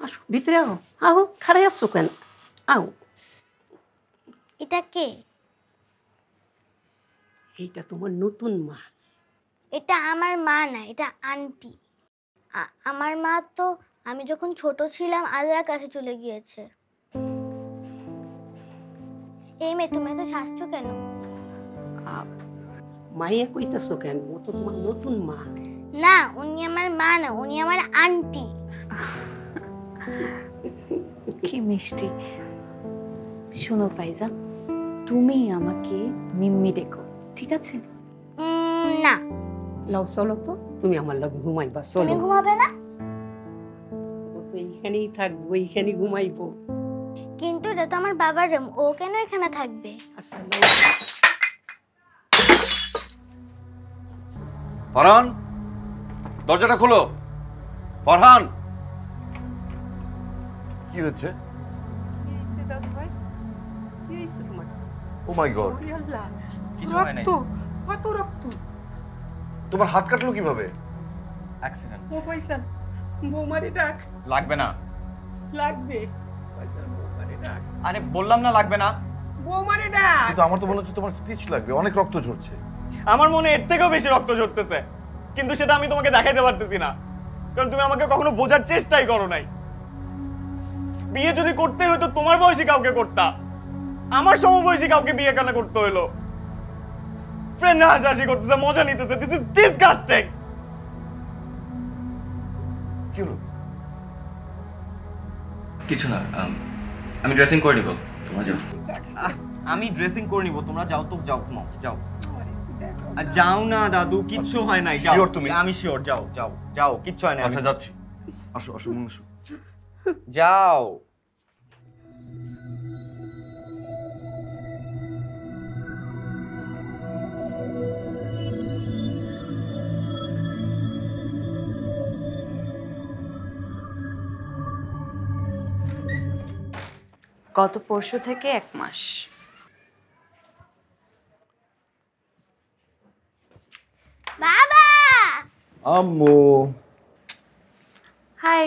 আসো ভিতরে আও আও খাড়াই আসছো কেন আও এটা কে? এইটা তোমার নতুন মা। এটা আমার মা না, এটা আন্টি। আমার মা তো আমি যখন ছোট ছিলাম আল্লাহর কাছে চলে গিয়েছে। এই মেয়ে, তুমি এত শাসছো কেন? মাইয়া কইতাছো কেন? ও তো তোমার নতুন মা। না, উনি আমার মা না, উনি আমার আন্টি। কি মিষ্টি। শোনো ফাইজা, তুমি আমাকে মিম্মি ডেকো, ঠিক আছে? না। লাও চলো তো, তুমি আমার লগে ঘুমাইবা চলো। তুমি ঘুমাবে না? ও তো এইখানেই থাকবো, এইখানেই ঘুমাইবো। কিন্তু এটা তো আমার বাবার রুম, ও কেন এখানে থাকবে? আচ্ছা ফরহান, দরজাটা খোলো। ফরহান, কি হচ্ছে? ও মাই গড, কিছু হয় নাই। কত রক্ত! তোমার হাত কাটলো কিভাবে? অ্যাক্সিডেন্ট। ও পয়সা বৌমারি ডাক। লাগবে না। লাগবে পয়সা বৌমারি ডাক। আরে বললাম না লাগবে না। বৌমারি ডাক। কিন্তু আমার তো মনে হচ্ছে তোমার স্টিচ লাগবে, অনেক রক্ত ঝরছে। আমার মনে এর থেকেও বেশি রক্ত ঝরতেছে, কিন্তু সেটা আমি তোমাকে দেখাইতে পারতেছি না, কারণ তুমি আমাকে কখনো বোঝার চেষ্টাই করো নাই। বিয়ে যদি করতেই হতো তোমার বয়সী কাউকে করতা, আমার সমবয়সী কাউকে বিয়ে কেন করতে হলো? ফ্রেন্ড হাসাহাসি করতেছে, মজা নিতেছে। This is disgusting. কি হলো? কিছু না, আমি ড্রেসিং করে নিব, তোমরা যাও। আমি ড্রেসিং করে নিব, তোমরা যাও তো, যাও ঘুমাও, যাও। যাও না দাদু, কিচ্ছু হয় নাই, যাও। Sure তুমি? আমি শিওর, যাও যাও যাও, কিচ্ছু হয় না। আচ্ছা যাচ্ছি, আসো আসো মনে আসো। যাও। গত পরশু থেকে 1 মাস। বাবা! আম্মু, হাই,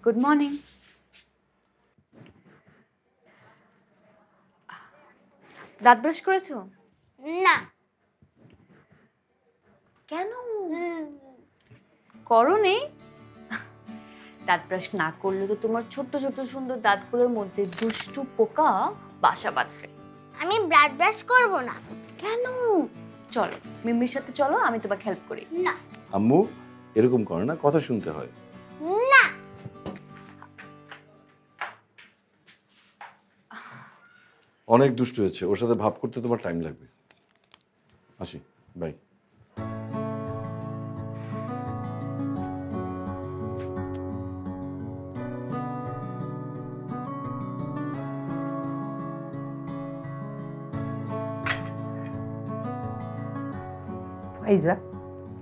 গুড মর্নিং। দাঁত ব্রাশ করেছো? না। কেন করোনি? দাঁত ব্রাশ না করলে তো তোমার ছোট্ট ছোট্ট সুন্দর দাঁতগুলোর মধ্যে দুষ্টু পোকা বাসা বাঁধবে। আমি ব্লাড ব্রাশ করব না। কেন? চলো মিম্মির সাথে চলো, আমি তোমাকে হেল্প করি। না। আম্মু এরকম করে না, কথা শুনতে হয়। না। অনেক দুষ্টু হয়েছে, ওর সাথে ভাব করতে তোমার টাইম লাগবে। আসি, বাই। ফাইজা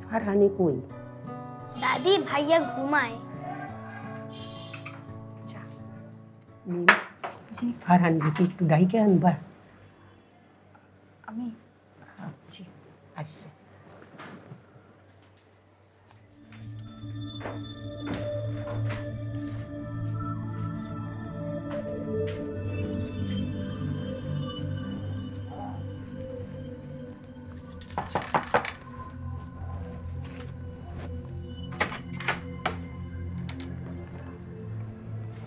ফারহানি কই? দাদি, ভাইয়া ঘুমায়। জি ফারহান কি একটু ডাইকে আনবা? আমি জি আচ্ছা।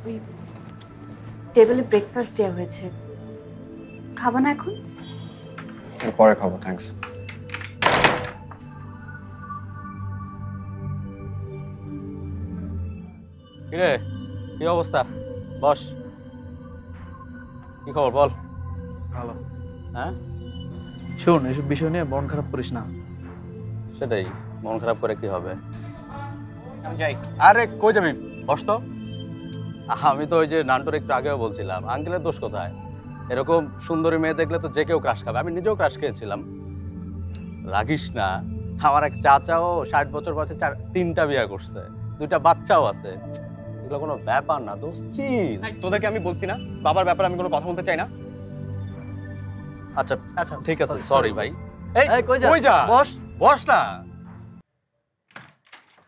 ওই টেবিলে ব্রেকফাস্ট দেওয়া হয়েছে, খাবা না এখন? পরে খাবো, থ্যাঙ্কস। কিরে, কি অবস্থা? বস, কি খবর বল। ভালো। হ্যাঁ, শোন, এসব বিষয় নিয়ে মন খারাপ করিস না। সেটাই, মন খারাপ করে কি হবে? আমি যাই। আরে কই যাবি? বস তো। আমি তো ওই যে নান্টুর একটু আগেও বলছিলাম, আঙ্কেলের দোষ কোথায়? এরকম সুন্দরী মেয়ে দেখলে তো যে কেউ ক্রাশ খাবে। আমি নিজেও ক্রাশ খেয়েছিলাম। রাগিস না, আমার এক চাচাও 60 বছর বয়সে 3টা বিয়ে করছে, 2টা বাচ্চাও আছে। এগুলো কোনো ব্যাপার না দোস্ত, চিল। তোদেরকে আমি বলছি না, বাবার ব্যাপারে আমি কোনো কথা বলতে চাই না। আচ্ছা আচ্ছা, ঠিক আছে, সরি ভাই। এই এই, কই যাস? কই যা? বস। বস না।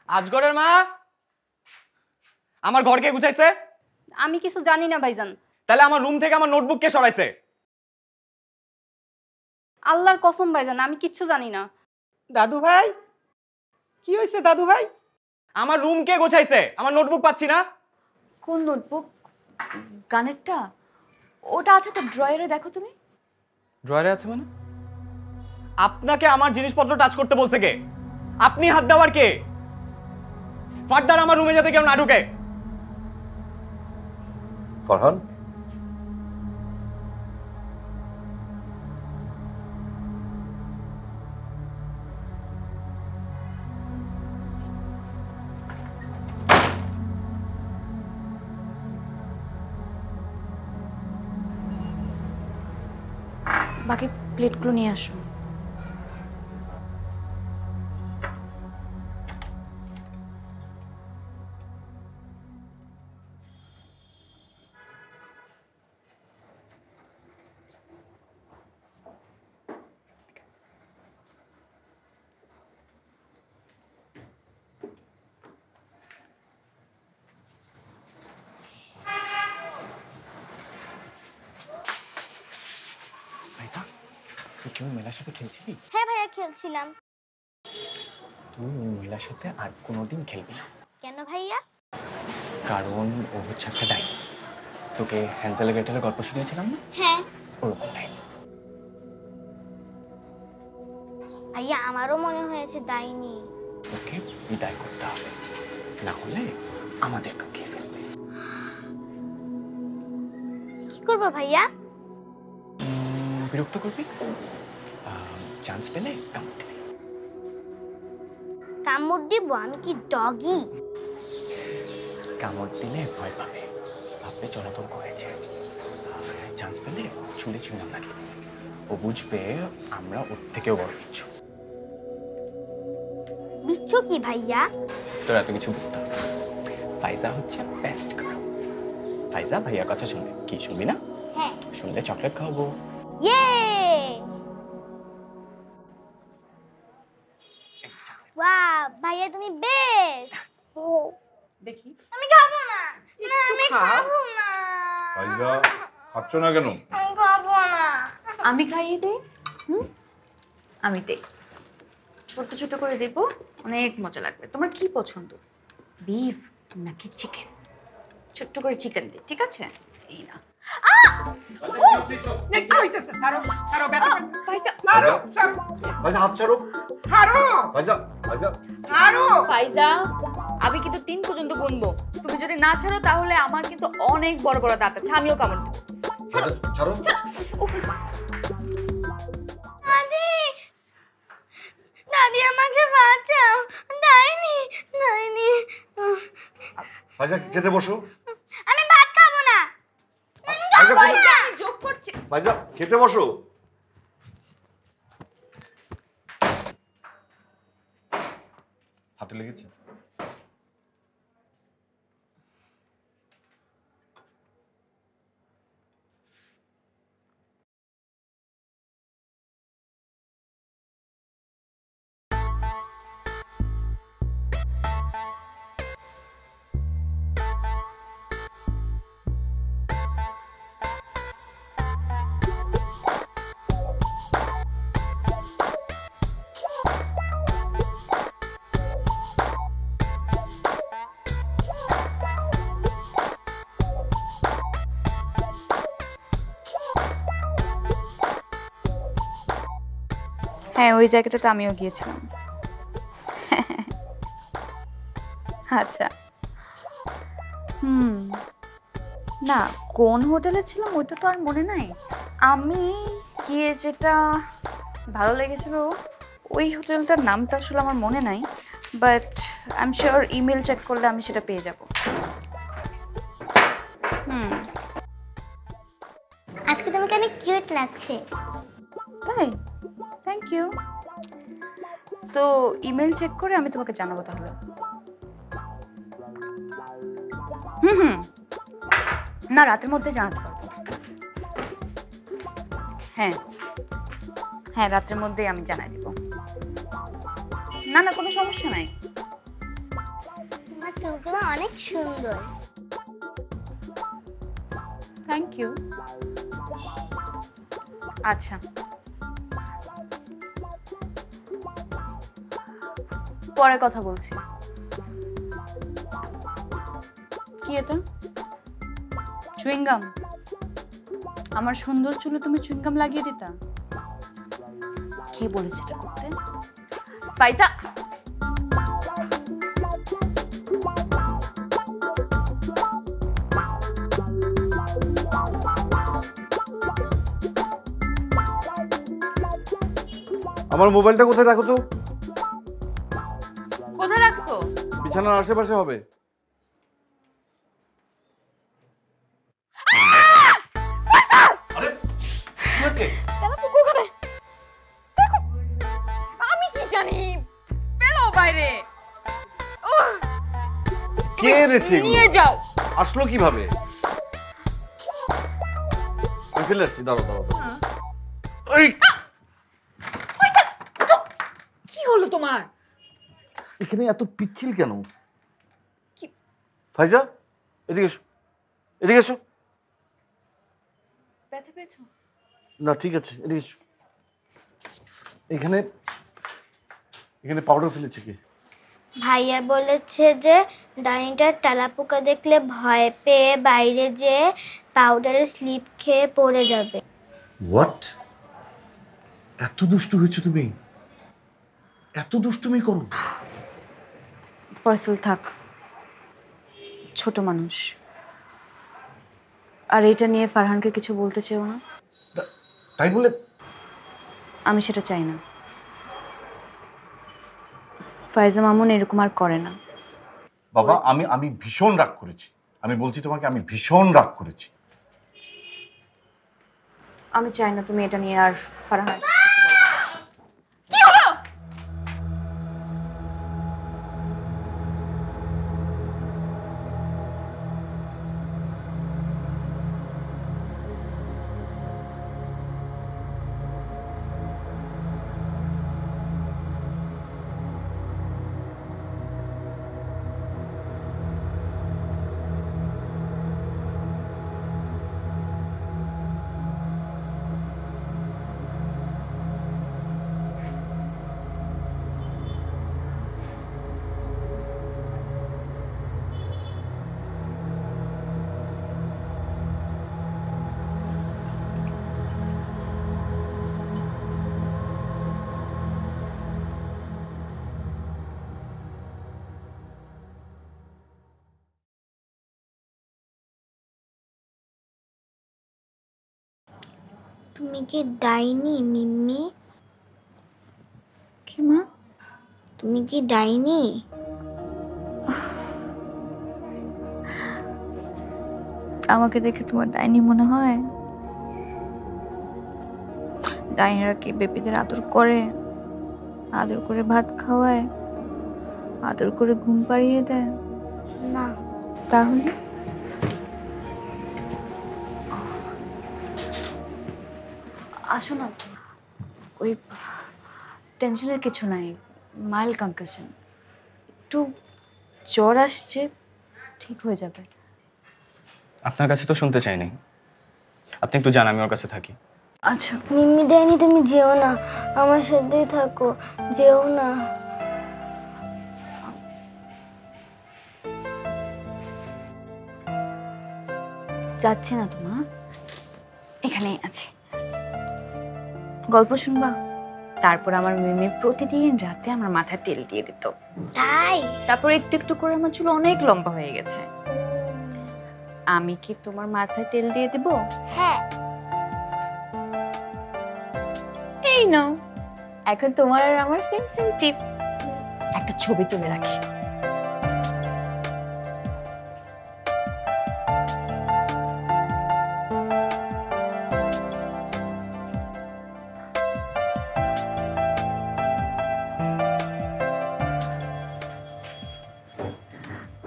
আজগরের মা, আমার ঘর কে গুছাইছে? আমি কিছু জানি না ভাইজান। তাহলে আমার রুম থেকে আমার নোটবুক কে সরাইছে? আল্লাহর কসম ভাইজান, আমি কিচ্ছু জানি না। দাদু ভাই, কি হয়েছে দাদু ভাই? আমার রুম কে গোছাইছে? আমার নোটবুক পাচ্ছি না। কোন নোটবুক? গানেরটা? ওটা আছে তো ড্রয়ারে, দেখো তুমি। ড্রয়ারে আছে মানে? আপনাকে আমার জিনিসপত্র টাচ করতে বলছে কে? আপনি হাত দেওয়ার কে? ফার্দার আমার রুমে যাতে কেউ না ঢুকে। ফারহান, বাকি প্লেটগুলো নিয়ে আসো। ফাইজা, তুই কি ওই মহিলার সাথে খেলছিলি? হ্যাঁ ভাইয়া, খেলছিলাম। তুই ওই মহিলার সাথে আর কোনোদিন খেলবি না, কেন ভাইয়া? কারণ ও হচ্ছে একটা ডাইনি। তোকে হ্যান্সেল গ্রেটেলের গল্প শুনিয়েছিলাম না, হ্যাঁ ওরকম ডাইনি। ভাইয়া, আমারও মনে হয়েছে ডাইনি। ওকে বিদায় করতে হবে, না হলে আমাদেরকে খেয়ে ফেলবে। কি করবো ভাইয়া? বিরক্ত করবি, চান্স পেলে কামড় দিবি। কামড় দিব? আমি কি ডগি? কামড় দিলে ভয় পাবে, ভাববে জলাতঙ্ক হয়েছে। চান্স পেলে চুলে চুনাম লাগিয়ে দিবি। ও বুঝবে আমরা ওর থেকেও বড় বিচ্ছু। বিচ্ছু কি ভাইয়া? তোর এত কিছু বুঝতে হবে। ফাইজা হচ্ছে বেস্ট গার্ল। ফাইজা ভাইয়ার কথা শুনবে, কি শুনবি না? হ্যাঁ। শুনলে চকলেট খাওয়াবো। ইয়ে! ওয়াও ভাইয়া, তুমি বেস্ট। দেখি আমি খাবো না। না, আমি খাও। খাবো না। ফাইজা খাচ্ছ না কেন? আমি খাবো না। আমি খাইয়ে দেই। আমি দেই, ছোট ছোট করে দেব, অনেক মজা লাগবে। তোমার কি পছন্দ, বিফ নাকি চিকেন? ছোট্ট করে চিকেন দিই, ঠিক আছে? এই না। কি হইতেছে? ছাড়ো ছাড়ো, ব্যথা করছে। ফাইজা, ছাড়ো ছাড়ো ফাইজা হাত ছাড়ো। ছাড়ো ফাইজা, ফাইজা, ছাড়ো। ফাইজা, আমি কিন্তু 3 পর্যন্ত গুনবো। তুমি যদি না ছাড়ো তাহলে আমার কিন্তু অনেক বড় বড় দাঁত আছে, আমিও কামড় দেবো। ফাইজা ছাড়ো। দাদি, দাদি আমাকে বাঁচাও। ডাইনি, ডাইনি। ফাইজা খেতে বসো। আমি ভাত খাবো না। ফাইজা, ফাইজা, আমি জোক করছি। ফাইজা খেতে বসো। হাতে লেগেছে? হ্যাঁ, ওই জায়গাটাতে আমিও গিয়েছিলাম। আচ্ছা, না কোন হোটেলে ছিলাম ওইটা তো আর মনে নাই। আমি গিয়ে যেটা ভালো লেগেছিল ওই হোটেলটার নামটা আসলে আমার মনে নাই, but I am sure email check করলে আমি সেটা পেয়ে যাব। আজকে তোমাকে অনেক কিউট লাগছে। তাই? Thank you. তো ইমেল চেক করে আমি তোমাকে জানাবো তাহলে। না, রাতের মধ্যে জানাতে পারবো। হ্যাঁ হ্যাঁ, রাতের মধ্যেই আমি জানাই দেব। না না, কোনো সমস্যা নাই। তোমার চুলগুলো অনেক সুন্দর। Thank you. আচ্ছা, পরে কথা বলছি। কি এটা? চুইংগাম? আমার সুন্দর চুলে তুমি চুইংগাম লাগিয়ে দিতা? কে বলেছে এটা করতে? ফাইজা, আমার মোবাইলটা কোথায় রাখো তো? কোথায় রাখছো? বিছানার আশেপাশে হবে। আমি কি জানি, ফেলো বাইরে। কে এনেছে এগুলো? নিয়ে যাও। আসলো কিভাবে? আমি ফেলে আসছি, দাঁড়াও দাঁড়াও। এই কি হলো তোমার? এখানে এত পিচ্ছিল কেন? ফাইজা, এদিকে এসো, এদিকে এসো। ব্যথা পেয়েছো? না ঠিক আছে, এদিকে এসো। এখানে এখানে পাউডার ফেলেছে কি? ভাইয়া বলেছে যে ডাইনিটার তেলাপোকা দেখলে ভয় পেয়ে বাইরে যেয়ে পাউডারের স্লিপ খেয়ে পড়ে যাবে। হোয়াট? এত দুষ্টু হয়েছো তুমি? এত দুষ্টুমি করো? ফয়সাল থাক, ছোট মানুষ। আর এটা নিয়ে ফারহানকে কিছু বলতে চেও না? তাই বলে? আমি সেটা চাই না। ফাইজা মামুন এরকম আর করে না। বাবা, আমি ভীষণ রাগ করেছি। আমি বলছি তোমাকে, আমি ভীষণ রাগ করেছি। আমি চাই না তুমি এটা নিয়ে আর ফারহান। তুমি কি ডাইনি মিম্মি? কি মা? তুমি কি ডাইনি? আমাকে দেখে তোমার ডাইনি মনে হয়? ডাইনিরা কি বেবিদের আদর করে? আদর করে ভাত খাওয়ায়, আদর করে ঘুম পাড়িয়ে দেয়? না। তাহলে আসো না, ওই টেনশনের কিছু নাই, মাইল্ড কনকাশন, একটু জ্বর আসছে, ঠিক হয়ে যাবে। আপনার কাছে তো শুনতে চাইনি, আপনি একটু জান আমি ওর কাছে থাকি। আচ্ছা মিম্মি ডাইনি তুমি যেও না, আমার সাথেই থাকো, যেও না। যাচ্ছি না তোমা, এখানেই আছি। গল্প শুনবা? তারপর আমার মিমি প্রতিদিন রাতে আমার মাথায় তেল দিয়ে দিত, তাই তারপর একটু একটু করে আমার চুল অনেক লম্বা হয়ে গেছে। আমি কি তোমার মাথায় তেল দিয়ে দেব? হ্যাঁ। এই নাও, এখন তোমার আর আমার সেম সেম টিপ। একটা ছবি তুলে রাখি।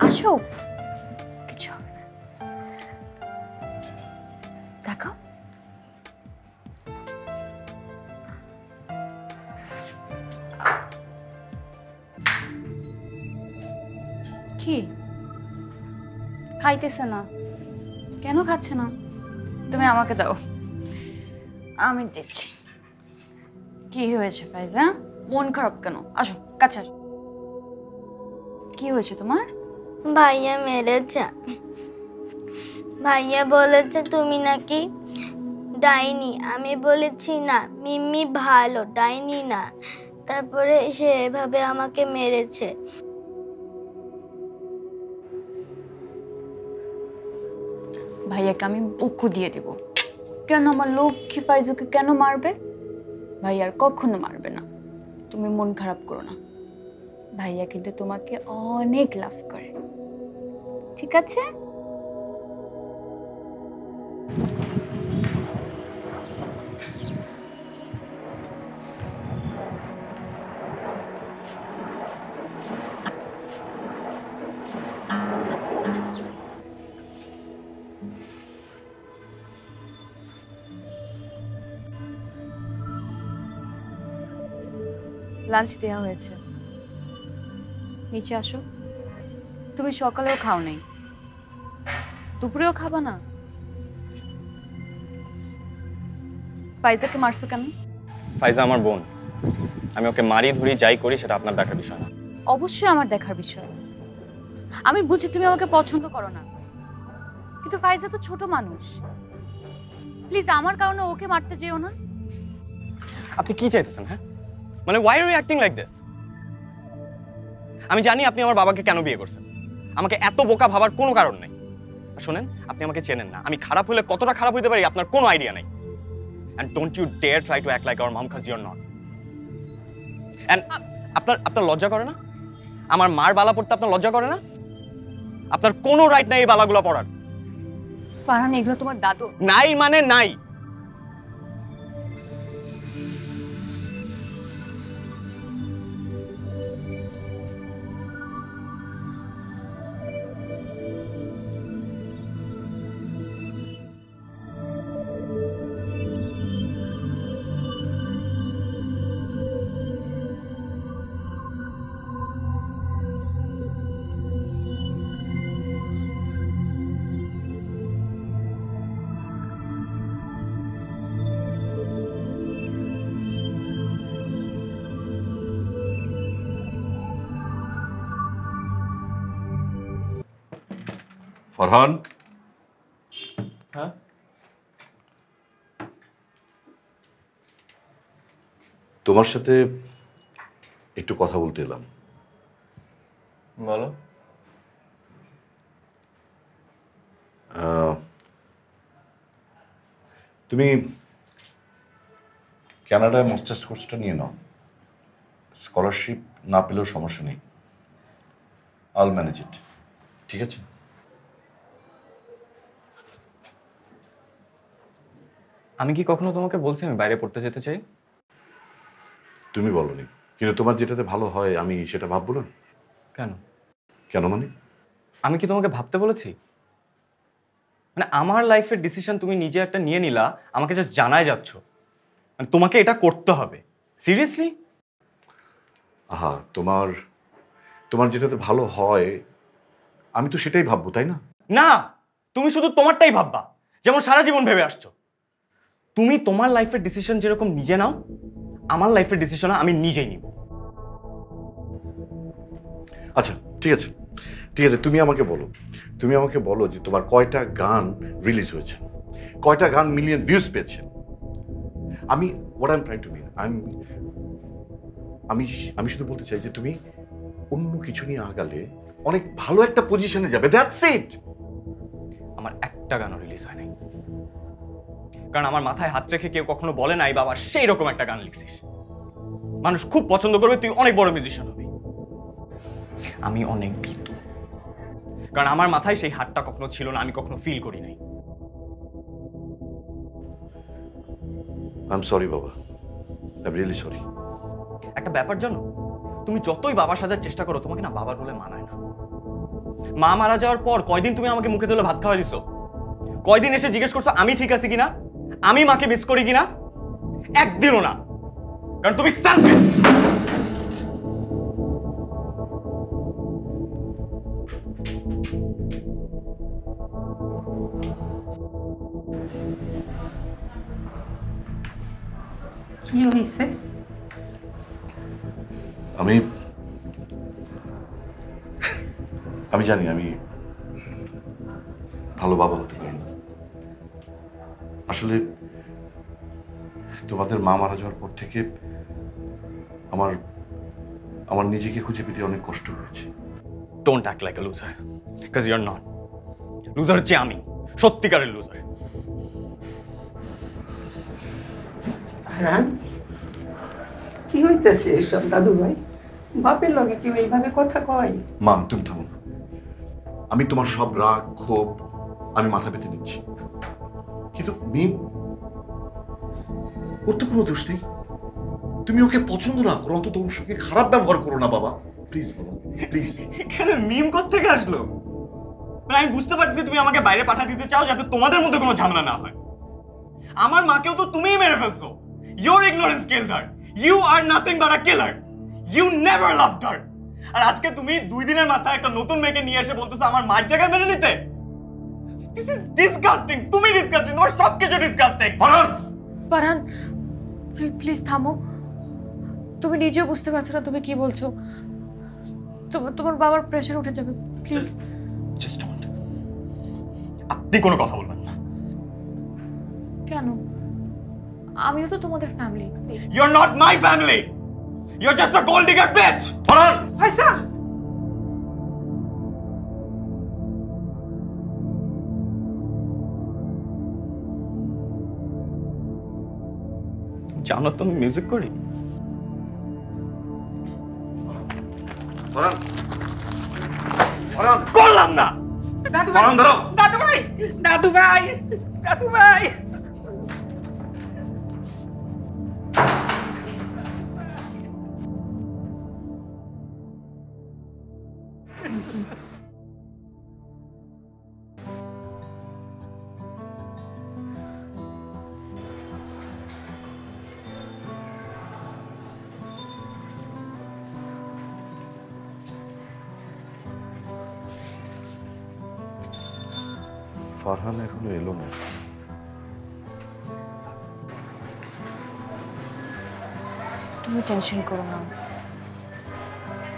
আসো, কিছু হবে না, দেখো। কি খাইতেছে না। কেন খাচ্ছে না? তুমি আমাকে দাও, আমি দিচ্ছি। কি হয়েছে ফাইজা? মন খারাপ কেন? আসো কাছে আসো। কি হয়েছে তোমার? ভাইয়া মেরেছে। ভাইয়া বলেছে তুমি নাকি ডাইনি। আমি বলেছি না, মিম্মি ভালো, ডাইনি না। তারপরে সে এভাবে আমাকে মেরেছে। ভাইয়াকে আমি বকু দিয়ে দিব। কেন আমার লক্ষ্মী ফাইজুকে কেন মারবে? ভাইয়ার কখনো মারবে না, তুমি মন খারাপ করো না। ভাইয়া কিন্তু তোমাকে অনেক লাভ করে, ঠিক আছে? লাঞ্চ দেওয়া হয়েছে, নিচে আসো। তুমি সকালেও খাও নাই, দুপুরেও খাবা না। ফাইজাকে মারছো কেন? ফাইজা আমার বোন, আমি ওকে মারি ধরি যাই করি সেটা আপনার দেখার বিষয় না। অবশ্যই আমার দেখার বিষয়। আমি বুঝি তুমি আমাকে পছন্দ করো না, কিন্তু ফাইজা তো ছোট মানুষ। প্লিজ আমার কারণে ওকে মারতে যেও না। আপনি কি চাইতেছেন? হ্যাঁ, মানে why are you acting like this? আমি জানি আপনি আমার বাবাকে কেন বিয়ে করছেন। আমাকে এত বোকা ভাবার কোনো কারণ নেই। শুনেন, আপনি আমাকে চেনেন না। আমি খারাপ হলে কতটা খারাপ হতে পারি আপনার কোনো আইডিয়া নেই। And don't you dare try to act like our mom because you're not. And আপনার লজ্জা করে না? আমার মার বালা পড়তে আপনার লজ্জা করে না? আপনার কোনো রাইট নাই এই বালাগুলো পড়ার। ফারহান, এগুলো তোমার দাদু। নাই মানে নাই। ফারহান, হ্যাঁ তোমার সাথে একটু কথা বলতে এলাম। বলো। তুমি কানাডায় মাস্টার্স কোর্সটা নিয়ে নাও। স্কলারশিপ না পেলেও সমস্যা নেই, আল ম্যানেজ ইট, ঠিক আছে? আমি কি কখনো তোমাকে বলছি আমি বাইরে পড়তে যেতে চাই? তুমি বলোনি, কিন্তু তোমার যেটাতে ভালো হয় আমি সেটা ভাববো না? কেন? কেন মানে? আমি কি তোমাকে ভাবতে বলেছি? মানে আমার লাইফের ডিসিশন তুমি নিজে একটা নিয়ে নিলা, আমাকে জাস্ট জানায় যাচ্ছ মানে তোমাকে এটা করতে হবে। সিরিয়াসলি? আহা, তোমার যেটাতে ভালো হয় আমি তো সেটাই ভাববো, তাই না? না, তুমি শুধু তোমারটাই ভাববা, যেমন সারা জীবন ভেবে আসছো। তুমি তোমার লাইফের ডিসিশন যেরকম নিজে নাও, আমার লাইফের ডিসিশন আমি নিজেই নিব। আচ্ছা ঠিক আছে, ঠিক আছে, তুমি আমাকে বলো যে তোমার কয়টা গান রিলিজ হয়েছে, কয়টা গান মিলিয়ন ভিউজ পেয়েছে। আমি what I am trying to mean, আমি শুধু বলতে চাই যে তুমি অন্য কিছু নিয়ে আগালে অনেক ভালো একটা পজিশনে যাবে, দ্যাটস ইট। আমার একটা গানও রিলিজ হয় নাই, কারণ আমার মাথায় হাত রেখে কেউ কখনো বলে নাই বাবা সেই রকম একটা গান লিখছিস, মানুষ খুব পছন্দ করবে, তুই অনেক বড় মিউজিশিয়ান হবি। আমি অনেক ভীতু, কারণ আমার মাথায় সেই হাতটা কখনো ছিল না, আমি কখনো ফিল করি নাই। আই এম সরি বাবা, আই এম রিয়েলি সরি। একটা ব্যাপার জানো, তুমি যতই বাবা সাজার চেষ্টা করো তোমাকে না বাবার রোলে মানায় না। মা মারা যাওয়ার পর কয়দিন তুমি আমাকে মুখে তুলে ভাত খাওয়া দিছো? কয়দিন এসে জিজ্ঞেস করছো আমি ঠিক আছি কিনা, আমি মাকে মিস করি কিনা? একদিনও না, কারণ তুমি সেলফিশ। কি হয়েছে? আমি আমি জানি আমি ভালো বাবা হতে পারি না। আসলে তোমাদের মা মারা যাওয়ার পর থেকে আমার আমার নিজেকে খুঁজে পেতে অনেক কষ্ট হয়েছে। Don't act like a loser because you are not. Loser হচ্ছে আমি, সত্যিকারের লুজার। হারান, কি হইতেছে এসব দাদু ভাই? বাপের লগে কেউ এইভাবে কথা কয়? মা তুমি থামো। আমি তোমার সব রাগ ক্ষোভ আমি মাথা পেতে দিচ্ছি, কিন্তু মিম ওর তো কোনো দোষ নেই। তুমি ওকে পছন্দ না করো, অন্তত ওর সঙ্গে খারাপ ব্যবহার করো না বাবা, প্লিজ বাবা প্লিজ। এখানে মিম কোত্থেকে আসলো? মানে আমি বুঝতে পারছি তুমি আমাকে বাইরে পাঠিয়ে দিতে চাও যাতে তোমাদের মধ্যে কোনো ঝামেলা না হয়। আমার মাকেও তো তুমিই মেরে ফেলছো। Your ignorance killed her. You are nothing but a killer. You never loved her. আর আজকে তুমি 2 দিনের মাথায় একটা নতুন মেয়েকে নিয়ে এসে বলতেছো আমার মার জায়গায় মেনে নিতে। This is disgusting. তুমি disgusting, তোমার সবকিছু disgusting. ফারহান, ফারহান প্লিজ থামো। তুমি নিজেও বুঝতে পারছো না তুমি কি বলছো। তোমার বাবার প্রেশার উঠে যাবে, প্লিজ। Just don't. আপনি কোনো কথা বলবেন না। কেন? আমিও তো তোমাদের family. You're not my family. You're just a gold digger bitch. Farhan পয়সা জানো তো আমি মিউজিক করি। ফারহান ফারহান করলাম না। দাদু ভাই, ফারহান দাঁড়াও। দাদু ভাই, দাদু ভাই, দাদু ভাই। ফারহান এখনো এলো না। তুমি টেনশন করো না,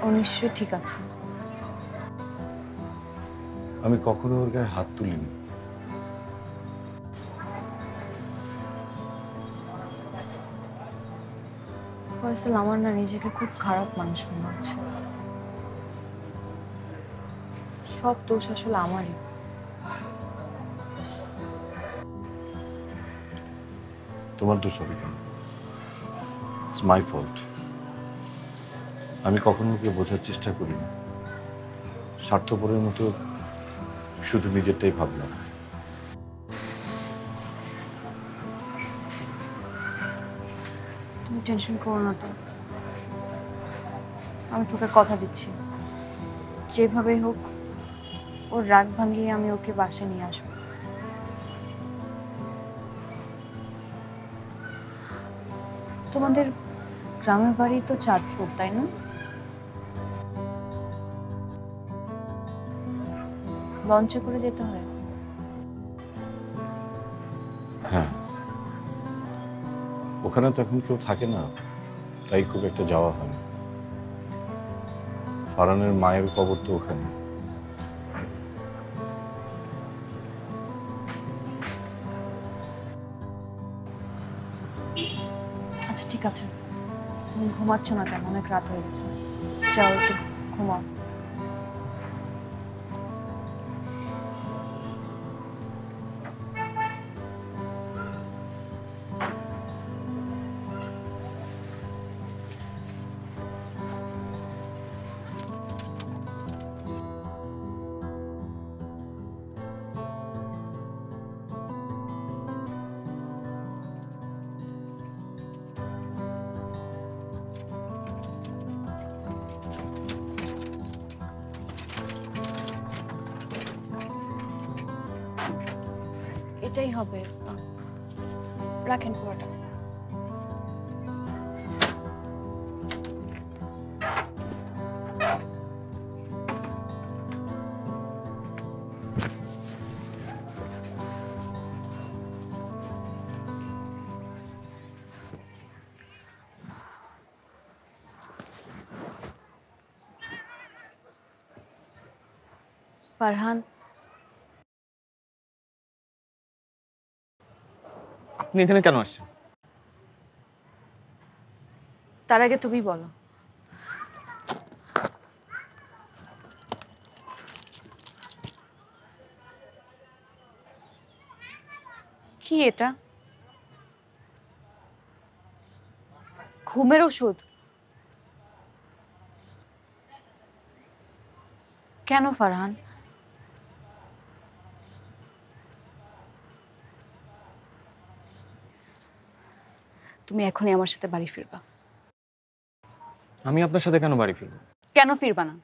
ও নিশ্চয়ই ঠিক আছে। আমি কখনো ওর গায়ে হাত তুলিনি। ফয়সাল, আমার না নিজেকে খুব খারাপ মানুষ মনে হচ্ছে। সব দোষ আসলে আমারই। তোমার দোষ হবে কেন? It's my fault. আমি কখনো ওকে বোঝার চেষ্টা করিনি। স্বার্থপরের মতো শুধু নিজেরটাই ভাবলাম। তুমি টেনশন করো না তো, আমি তোকে কথা দিচ্ছি যেভাবেই হোক ওর রাগ ভাঙিয়ে আমি ওকে বাসায় নিয়ে আসবো। তোমাদের গ্রামের বাড়ি তো চাঁদপুর, তাই না? লঞ্চে করে যেতে হয়? হ্যাঁ, ওখানে তো এখন কেউ থাকে না, তাই খুব একটা যাওয়া হয় না। ফারহানের মায়ের কবর তো ওখানে। আচ্ছা ঠিক আছে, তুমি ঘুমাচ্ছ না কেন? অনেক রাত হয়ে গেছে, যাও একটু ঘুমাও। এটাই হবে, রাখেন পুরোটা। ফারহান, আপনি এখানে কেন আসছেন? তার আগে তুমি বলো, কি এটা? ঘুমের ওষুধ? কেন ফারহান? তুমি এখনই আমার সাথে বাড়ি ফিরবা। আমি আপনার সাথে কেন বাড়ি ফিরবো? কেন ফিরবা না?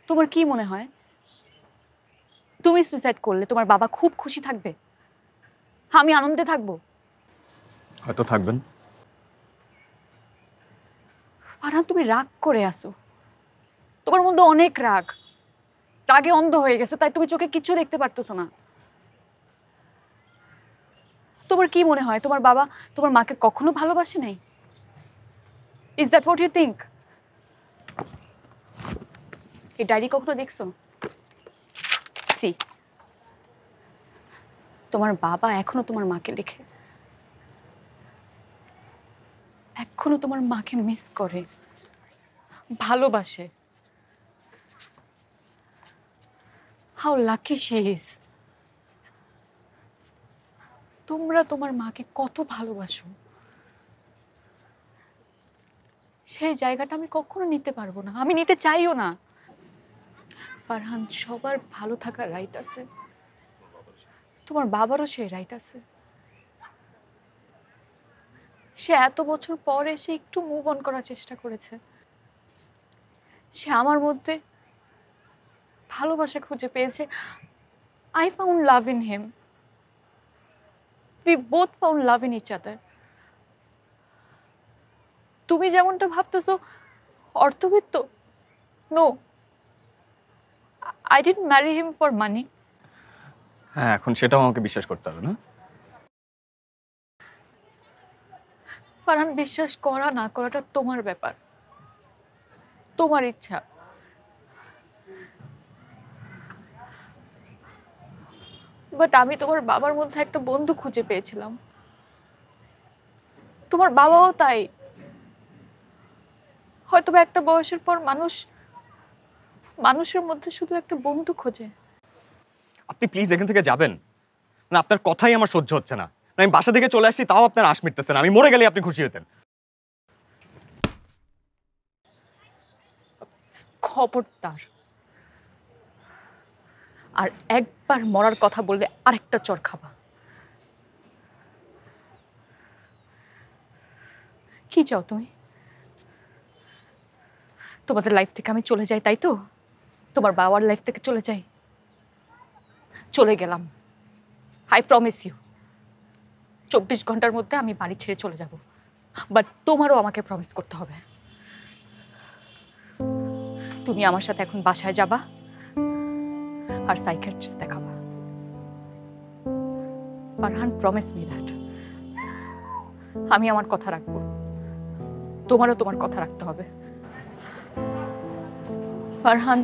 তোমার কি মনে হয় তুমি সুইসাইড করলে তোমার বাবা খুব খুশি থাকবে? আমি আনন্দে থাকবো? হয়তো থাকবেন। ফারহান, তুমি রাগ করে আসো। তোমার মধ্যে অনেক রাগ, রাগে অন্ধ হয়ে গেছে, তাই তুমি চোখে কিচ্ছু দেখতে পারতেছো না। তোমার কি মনে হয় তোমার বাবা তোমার মাকে কখনো ভালোবাসে নাই? Is that what you think? এই ডায়েরি কখনো দেখছো? সি, তোমার বাবা এখনো তোমার মাকে লিখে, এখনো তোমার মাকে মিস করে, ভালোবাসে। How lucky she is. তোমরা তোমার মাকে কত ভালোবাসো, সেই জায়গাটা আমি কখনো নিতে পারবো না, আমি নিতে চাইও না। ফারহান, সবার ভালো থাকার রাইট আছে, তোমার বাবারও সেই রাইট আছে। সে এত বছর পর এসে একটু মুভ অন করার চেষ্টা করেছে। সে আমার মধ্যে ভালোবাসা খুঁজে পেয়েছে। I found love in him. We both found love in each other. তুমি যেমনটা ভাবতেছো অর্থবিত্ত, no, I didn't marry him for money. হ্যাঁ, এখন সেটাও আমাকে বিশ্বাস করতে হবে না? ফারহান, বিশ্বাস করা না করাটা তোমার ব্যাপার, তোমার ইচ্ছা। বাট আমি তোমার বাবার মধ্যে একটা বন্ধু খুঁজে পেয়েছিলাম, তোমার বাবাও তাই। হয়তো বা একটা বয়সের পর মানুষের মধ্যে শুধু একটা বন্ধু খোঁজে। আপনি প্লিজ এখান থেকে যাবেন, মানে আপনার কথাই আমার সহ্য হচ্ছে না। আমি বাসা থেকে চলে আসছি, তাও আপনার আশ মিটতেছে না। আমি মরে গেলে আপনি খুশি হতেন। খবরদার, আর একবার মরার কথা বললে আরেকটা চর খাবা। কি চাও তুমি? তোমাদের লাইফ থেকে আমি চলে যাই, তাই তো? তোমার বাবার লাইফ থেকে চলে যাই? চলে গেলাম, আই প্রমিস ইউ 24 ঘন্টার মধ্যে আমি বাড়ি ছেড়ে চলে যাব। বাট তোমারও আমাকে প্রমিস করতে হবে, তুমি আমার সাথে এখন বাসায় যাবা আর সাইকিয়াট্রিস্ট দেখাবা। Farhan, promise me that. আমি আমার কথা রাখবো, তোমারও তোমার কথা রাখতে হবে। Farhan,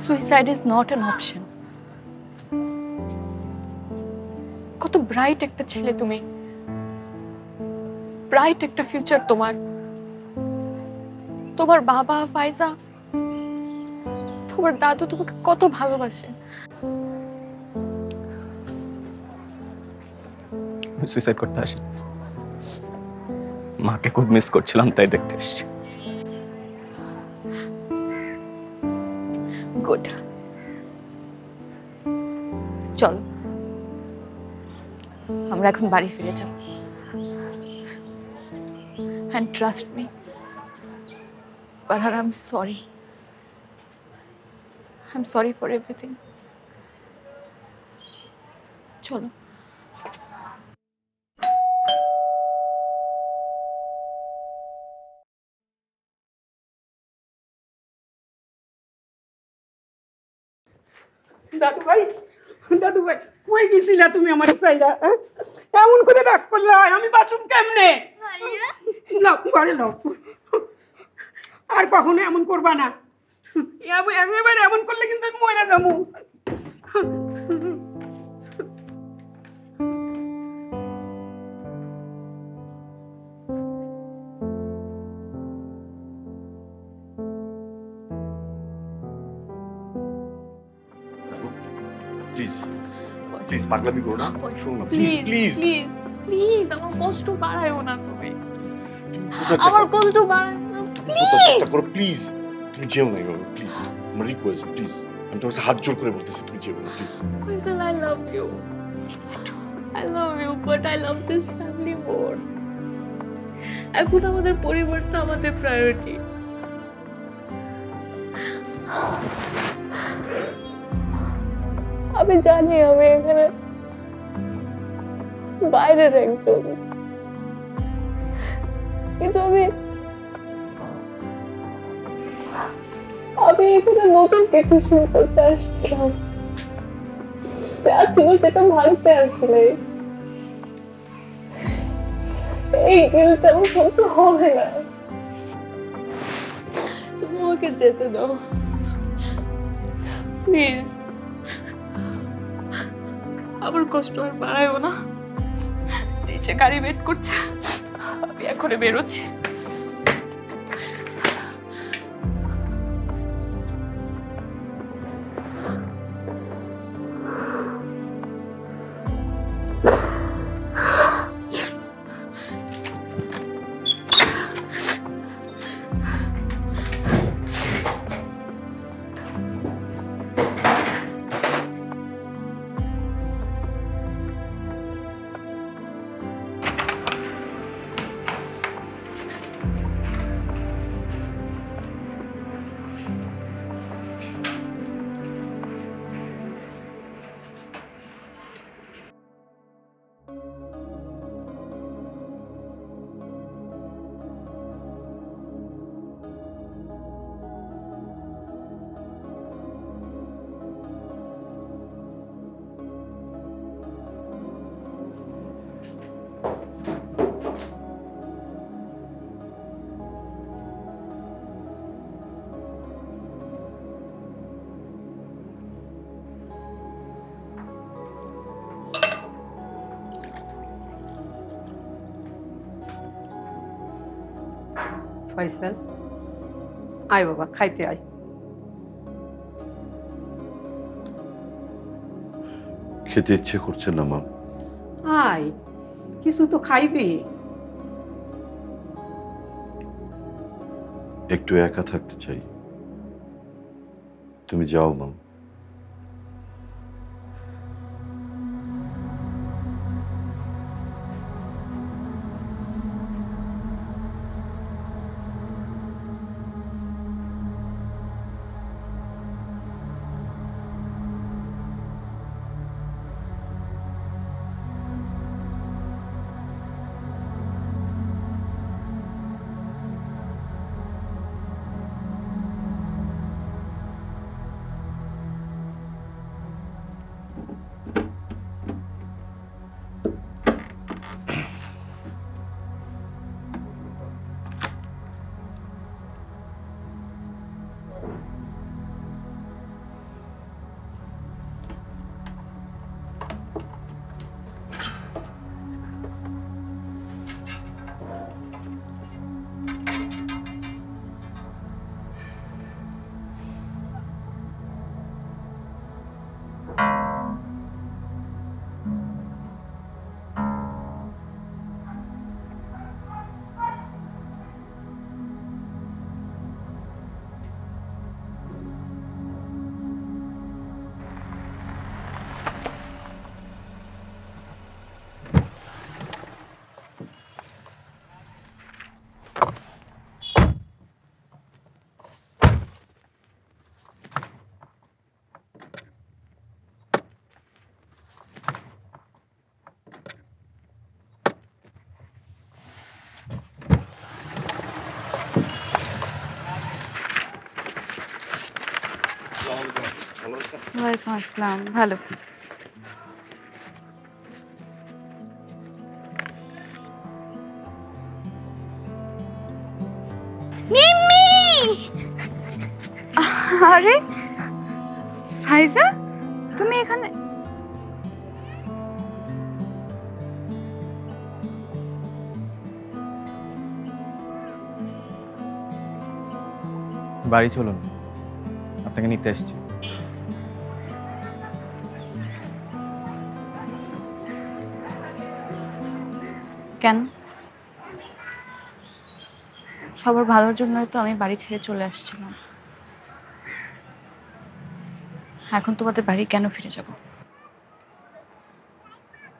suicide is not an option. কত ব্রাইট একটা ছেলে তুমি, ব্রাইট একটা ফিউচার তোমার। তোমার বাবা ফাইজা, তোমার দাদু তোমাকে কত ভালোবাসে। সুইসাইড করতে আসি, মাকে খুব মিস করছিলাম, তাই দেখতে এসেছি। গুড, চলো আমরা এখন বাড়ি ফিরে যাব। And trust me, Farhan, I'm sorry. I'm sorry for everything. চলো। দাদু ভাই, দাদু ভাই, কই গেছিলা তুমি আমার সাইডা? এমন করে ডাক করলা, আমি বাঁচুম কেমনে? নাও ঘরে নাও। আর কখনো এমন করবা না। এবার এমন করলে কিন্তু আমি মরে যাবো। প্লিজ প্লিজ পাগলামি করো না, শোনো না please please please please please আমার কষ্ট বাড়ায়ও না তুমি, বোঝার আমার চেষ্টা কষ্ট বাড়ায় না বোঝার চেষ্টা করো প্লিজ। তুমি যেও না এভাবে প্লিজ, আমার রিকোয়েস্ট প্লিজ। আমি তোমার কাছে হাত জোর করে বলতেছি তুমি যেও না please. Faisal, I love you. I love you, but I love this family more. এখন আমাদের পরিবারটা আমাদের প্রায়োরিটি। আমি জানি আমি এখানে বাইরের একজন, কিন্তু আমি এখানে নতুন কিছু শুরু করতে আসছিলাম, যা ছিল সেটা ভাঙতে আসলে এই গিলটা আমার সহ্য হবে না। তুমি আমাকে যেতে দাও প্লিজ, আমার কষ্ট আর বাড়ায়ও না। নিচে গাড়ি ওয়েট করছে, আমি এখনই বেরোচ্ছি। ফয়সাল, আয় বাবা, খাইতে আয়। খেতে ইচ্ছে করছে না মা। আয়, কিছু তো খাইবি। একটু একা থাকতে চাই, তুমি যাও মা। ওয়ালাইকুম আসসালাম। ভালো। মিম্মি আরে ফাইজা, তুমি এখানে? বাড়ি চলুন, আপনাকে নিতে এসেছি। কেন? সবার ভালোর জন্যই তো আমি বাড়ি ছেড়ে চলে আসছিলাম। এখন তোমাদের বাড়ি কেন ফিরে যাব?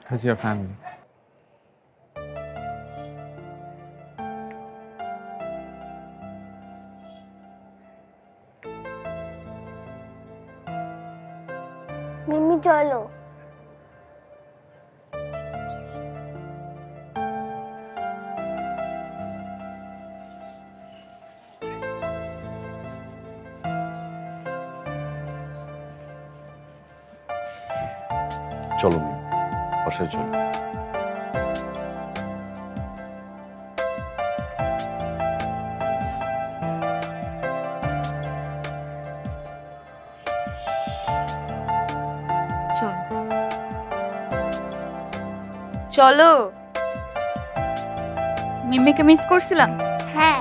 Because you're family. মিমি চলো। চলো মিমি, বাসায় চলো। চলো। মিমিকে মিস করছিলাম। হ্যাঁ